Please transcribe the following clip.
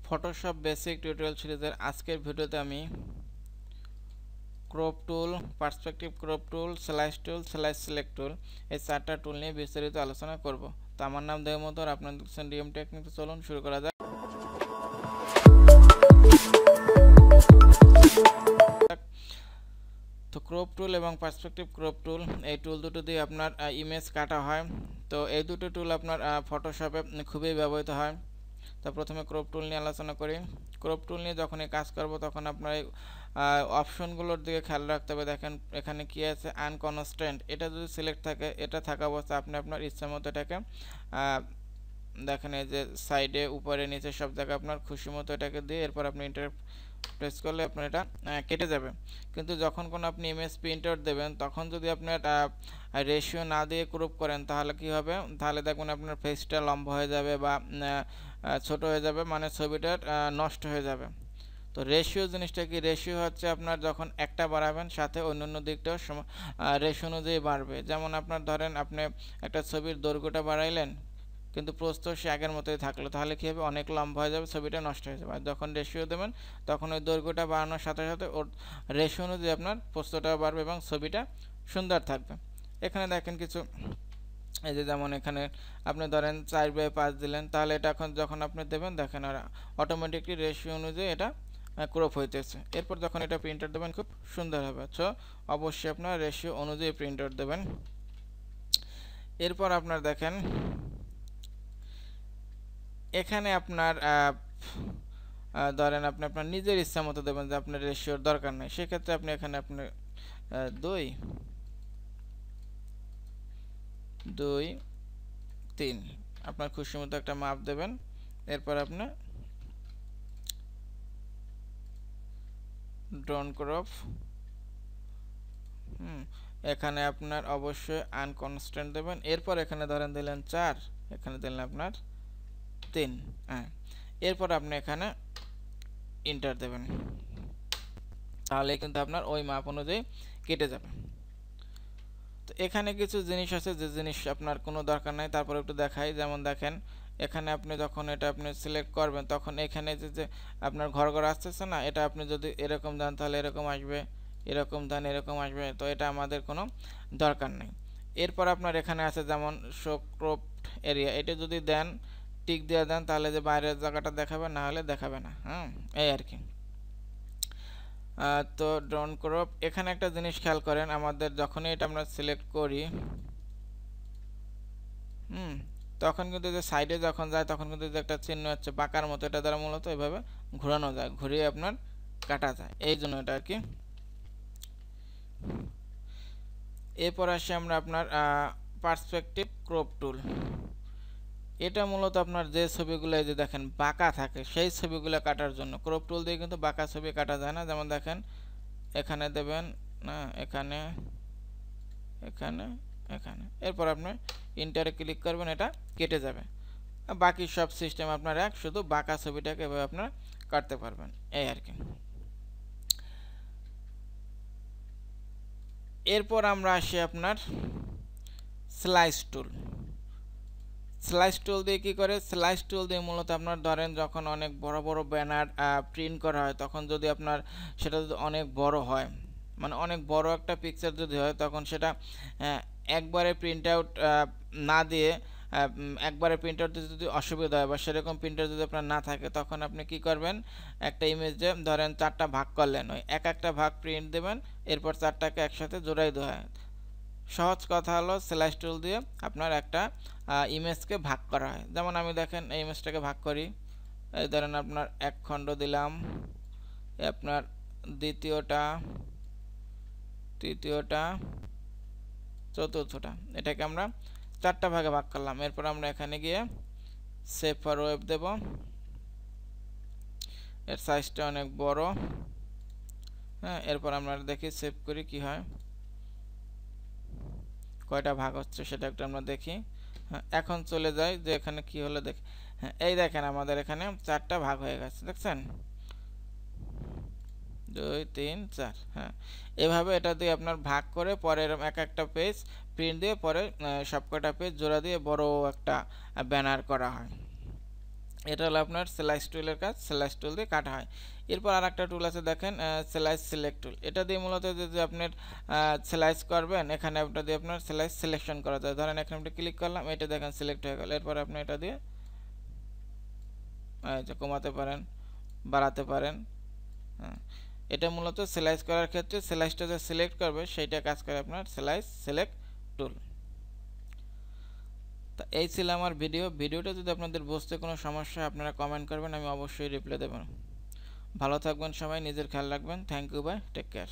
Photoshop basic tutorial সিরিজের আজকের ভিডিওতে আমি crop tool, perspective crop tool, slice select tool এই চারটা টুল নিয়ে বিস্তারিত আলোচনা করব। তো আমার নাম দেবমোদর, আপনারা দেখছেন ডিএম টেকনিক। চলুন শুরু করা যাক। তো ক্রপ টুল এবং পার্সপেক্টিভ ক্রপ টুল এই টুল দুটো দিয়ে আপনার ইমেজ কাটা হয়। তো এই দুটো টুল আপনার ফটোশপে খুবই ব্যবহৃত হয়। তো প্রথমে ক্রপ টুল নিয়ে আলোচনা করি। ক্রপ টুল নিয়ে যখনই কাজ করব তখন আপনার এই অপশনগুলোর দিকে খেয়াল রাখতে হবে। দেখেন এখানে কি আছে, আনকনস্ট্যান্ট। এটা যদি সিলেক্ট থাকে, এটা থাকা অবস্থায় আপনি আপনার ইচ্ছা মতো এটাকে দেখেন এই যে সাইডে উপরে নিচে সব জায়গায় আপনার খুশি মতো এটাকে দিয়ে এরপর আপনি ইন্টার প্রেস করলে আপনার এটা কেটে যাবে। কিন্তু যখন কোনো আপনি ইমেজ প্রিন্ট আউট দেবেন তখন যদি আপনার রেশিও না দিয়ে ক্রপ করেন তাহলে কি হবে, তাহলে দেখবেন আপনার ফেসটা লম্বা হয়ে যাবে বা ছোট হয়ে যাবে, মানে ছবিটা নষ্ট হয়ে যাবে। তো রেশিও জিনিসটা কি, রেশিও হচ্ছে আপনার যখন একটা বাড়াবেন সাথে অন্যান্য দিকটাও রেশিও অনুযায়ী বাড়বে। যেমন আপনার ধরেন আপনি একটা ছবির দৈর্ঘ্যটা বাড়াইলেন কিন্তু প্রস্থ সে আগের মতোই থাকলো, তাহলে কী হবে, অনেক লম্বা হয়ে যাবে, ছবিটা নষ্ট হয়ে যাবে। আর যখন রেশিও দেবেন তখন ওই দৈর্ঘ্যটা বাড়ানোর সাথে সাথে ওর রেশিও অনুযায়ী আপনার প্রস্থটাও বাড়বে এবং ছবিটা সুন্দর থাকবে। এখানে দেখেন কিছু, এই যে যেমন এখানে আপনি ধরেন 4/5 দিলেন, তাহলে এটা এখন যখন আপনি দেবেন দেখেন আর অটোমেটিকলি রেশিও অনুযায়ী এটা ক্রপ হইতেছে। এরপর যখন এটা প্রিন্টার দেবেন খুব সুন্দর হবে। সো অবশ্যই আপনার রেশিও অনুযায়ী প্রিন্টার দেবেন। এরপর আপনার দেখেন এখানে আপনার ধরেন আপনি আপনার নিজের ইচ্ছা মতো দেবেন যে আপনার রেশিওর দরকার নেই, সেক্ষেত্রে আপনি এখানে আপনার 2-3 আপনার খুশি মতো একটা মাপ দেবেন। এরপর আপনি ড্রোন ক্রপ, এখানে আপনার অবশ্যই আনকনস্ট্যান্ট দেবেন। এরপর এখানে ধরেন দিলেন 4, এখানে দিলেন আপনার 3। এরপর আপনি এখানে ইন্টার দেবেন, তাহলে কিন্তু আপনার ওই মাপ অনুযায়ী কেটে যাবে। তো এখানে কিছু জিনিস আছে যে জিনিস আপনার কোনো দরকার নাই, তারপর একটু দেখাই। যেমন দেখেন এখানে আপনি যখন এটা আপনি সিলেক্ট করবেন তখন এখানে যে আপনার ঘর ঘর আসতেছে না, এটা আপনি যদি এরকম দেন তাহলে এরকম আসবে, এরকম দেন এরকম আসবে। তো এটা আমাদের কোনো দরকার নেই। এরপর আপনার এখানে আছে যেমন শো ক্রপড এরিয়া, এটা যদি দেন টিক দিয়ে দেন তাহলে যে বাইরের জায়গাটা দেখাবে, না হলে দেখাবে না। এই আর কি। তো ড্রোন ক্রপ, এখানে একটা জিনিস খেয়াল করেন, আমাদের যখনই এটা আমরা সিলেক্ট করি তখন কিন্তু যে সাইডে যখন যায় তখন কিন্তু যে একটা চিহ্ন হচ্ছে বাঁকার মতো, এটা দ্বারা মূলত এভাবে ঘোরানো যায়, ঘুরিয়ে আপনার কাটা যায়, এই জন্য এটা আর কি। এরপর আসি আমরা আপনার পার্সপেক্টিভ ক্রপ টুল। এটা মূলত আপনার যে ছবিগুলো এই যে দেখেন বাঁকা থাকে সেই ছবিগুলো কাটার জন্য। ক্রপ টুল দিয়ে কিন্তু বাঁকা ছবি কাটা যায় না। যেমন দেখেন এখানে দেবেন না, এখানে এখানে এখানে, এরপর আপনি ইন্টারে ক্লিক করবেন, এটা কেটে যাবে। বাকি সব সিস্টেম আপনার এক, শুধু বাঁকা ছবিটাকে এভাবে আপনার কাটতে পারবেন, এই আর কি। এরপর আমরা আসি আপনার স্লাইস টুল। স্লাইস টুল দিয়ে কী করে, স্লাইস টুল দিয়ে মূলত আপনার ধরেন যখন অনেক বড় বড় ব্যানার প্রিন্ট করা হয় তখন যদি আপনার সেটা যদি অনেক বড় হয়, মানে অনেক বড় একটা পিকচার যদি হয় তখন সেটা একবারে প্রিন্ট আউট না দিয়ে একবারে প্রিন্ট আউট দিতে যদি অসুবিধা হয় বা সেরকম প্রিন্টার যদি আপনার না থাকে তখন আপনি কি করবেন, একটা ইমেজে ধরেন 4টা ভাগ করলেন, ওই একটা ভাগ প্রিন্ট দেবেন, এরপর 4টাকে একসাথে জোড়াই দেওয়া হয়। সহজ কথা হলো স্লাইস টুল দিয়ে আপনার একটা ইমেজকে ভাগ করা হয়। যেমন আমি দেখেন এই ইমেজটাকে ভাগ করি, এই ধরেন আপনার এক খণ্ড দিলাম, আপনার দ্বিতীয়টা, তৃতীয়টা, চতুর্থটা, এটাকে আমরা 4টা ভাগে ভাগ করলাম। এরপর আমরা এখানে গিয়ে সেভ ফর ওয়েব দেব, এর সাইজটা অনেক বড়। এরপর আমরা দেখি সেভ করি কি হয়, কয়টা ভাগ হচ্ছে সেটা একটু আমরা দেখি। এখন চলে যাই যে এখানে কি হলো দেখি। এই দেখেন আমাদের এখানে 4টা ভাগ হয়ে গেছে, দেখছেন 2 3 4। এভাবে এটা দিয়ে আপনার ভাগ করে পরে এক একটা পেজ প্রিন্ট দিয়ে পরে সবকটা পেজ জোড়া দিয়ে বড় একটা ব্যানার করা হয়। এটা হলো আপনার স্লাইস টুলের কাজ, স্লাইস টুল দিয়ে কাটা হয়। এরপর আর একটা টুল আছে দেখেন, স্লাইস সিলেক্ট টুল। এটা দিয়ে মূলত যদি আপনার স্লাইস করবেন, এখানে আপনার দিয়ে আপনার স্লাইস সিলেকশন করা যায়। ধরেন এখানে আপনি ক্লিক করলাম, এটা দেখেন সিলেক্ট হয়ে গেল। এরপর আপনি এটা দিয়ে যে কমাতে পারেন, বাড়াতে পারেন। এটা মূলত স্লাইস করার ক্ষেত্রে স্লাইসটা যে সিলেক্ট করবে সেইটা কাজ করে আপনার স্লাইস সিলেক্ট টুল। তা এই ছিল আমার ভিডিওটা যদি আপনাদের বুঝতে কোনো সমস্যা হয় আপনারা কমেন্ট করবেন, আমি অবশ্যই রিপ্লাই দেব। ভালো থাকবেন সবাই, নিজের খেয়াল রাখবেন। Thank you, bye, take care.